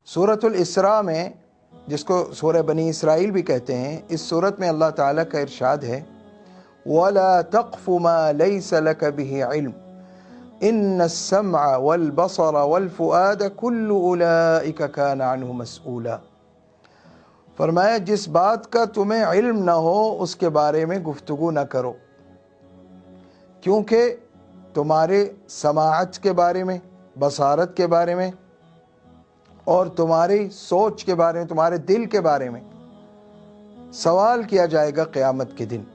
सूरतुल इसरा में, जिसको सूरह बनी इसराइल भी कहते हैं, इस सूरत में अल्लाह ताला का इरशाद है, वला तक़फ़ु मा लैसा लक बिही इल्म इन्नस्समअ वल बसर वल फुआद कुल्लु उलाइका कान अन्हु मसऊला। फरमाया जिस बात का तुम्हें इल्म न हो उसके बारे में गुफ्तगू न करो, क्योंकि तुम्हारे समाअत के बारे में, बसारत के बारे में और तुम्हारी सोच के बारे में, तुम्हारे दिल के बारे में सवाल किया जाएगा क़यामत के दिन।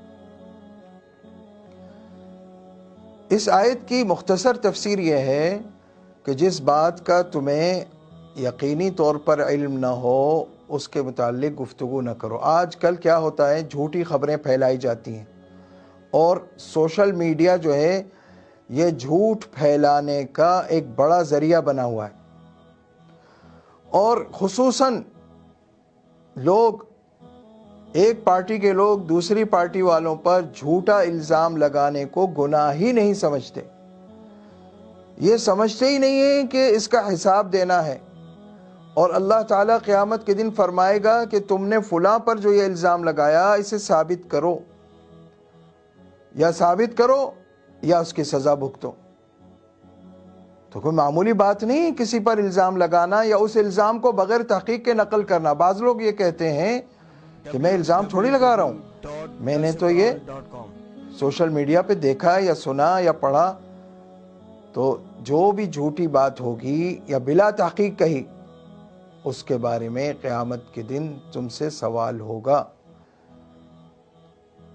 इस आयत की मुख्तसर तफसीर यह है कि जिस बात का तुम्हें यकीनी तौर पर इल्म न हो उसके मुताल्लिक गुफ्तगू न करो। आजकल क्या होता है, झूठी खबरें फैलाई जाती हैं और सोशल मीडिया जो है ये झूठ फैलाने का एक बड़ा ज़रिया बना हुआ है। और खुसूसन लोग, एक पार्टी के लोग दूसरी पार्टी वालों पर झूठा इल्ज़ाम लगाने को गुनाह ही नहीं समझते। ये समझते ही नहीं है कि इसका हिसाब देना है और अल्लाह ताला क़यामत के दिन फरमाएगा कि तुमने फलां पर जो ये इल्ज़ाम लगाया इसे साबित करो, या साबित करो या उसकी सज़ा भुगतो। तो कोई मामूली बात नहीं किसी पर इल्ज़ाम लगाना या उस इल्ज़ाम को बगैर तहकीक के नकल करना। बाज़ लोग ये कहते हैं कि मैं इल्ज़ाम थोड़ी लगा रहा हूँ, मैंने तो ये सोशल मीडिया पे देखा या सुना या पढ़ा। तो जो भी झूठी बात होगी या बिला तहकीक कही उसके बारे में क़यामत के दिन तुमसे सवाल होगा।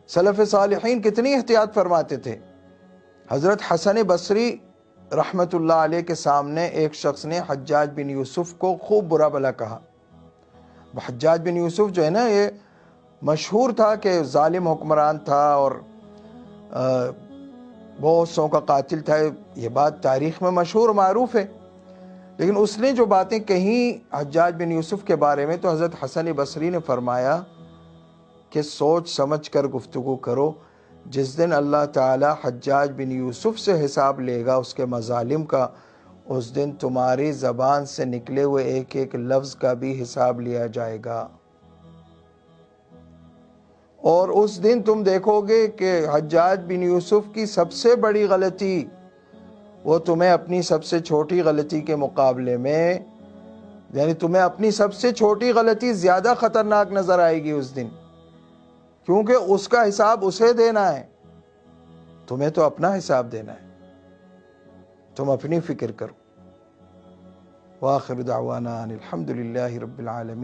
सलफ़ सालिहीन कितनी एहतियात फरमाते थे। हज़रत हसन बसरी रहमतुल्लाह अलैह के सामने एक शख्स ने हज्जाज बिन यूसुफ को खूब बुरा भला कहा। हज्जाज बिन यूसुफ जो है ना, ये मशहूर था कि जालिम हुक्मरान था और बहुत सौ का कातिल था। ये बात तारीख़ में मशहूर मारूफ है। लेकिन उसने जो बातें कही हज्जाज बिन यूसुफ के बारे में, तो हज़रत हसन बसरी ने फरमाया कि सोच समझ कर गुफ्तगू करो। जिस दिन अल्लाह ताला हज्जाज बिन यूसुफ से हिसाब लेगा उसके मज़ालिम का, उस दिन तुम्हारी ज़बान से निकले हुए एक एक लफ्ज़ का भी हिसाब लिया जाएगा। और उस दिन तुम देखोगे कि हज्जाज बिन यूसुफ की सबसे बड़ी गलती वो तुम्हें अपनी सबसे छोटी गलती के मुकाबले में, यानी तुम्हें अपनी सबसे छोटी गलती ज़्यादा ख़तरनाक नज़र आएगी उस दिन, क्योंकि उसका हिसाब उसे देना है, तुम्हें तो अपना हिसाब देना है। तुम अपनी फ़िक्र करो। व आखिर दावाना अनिल हम्दुलिल्लाहि रब्बिल आलमीन।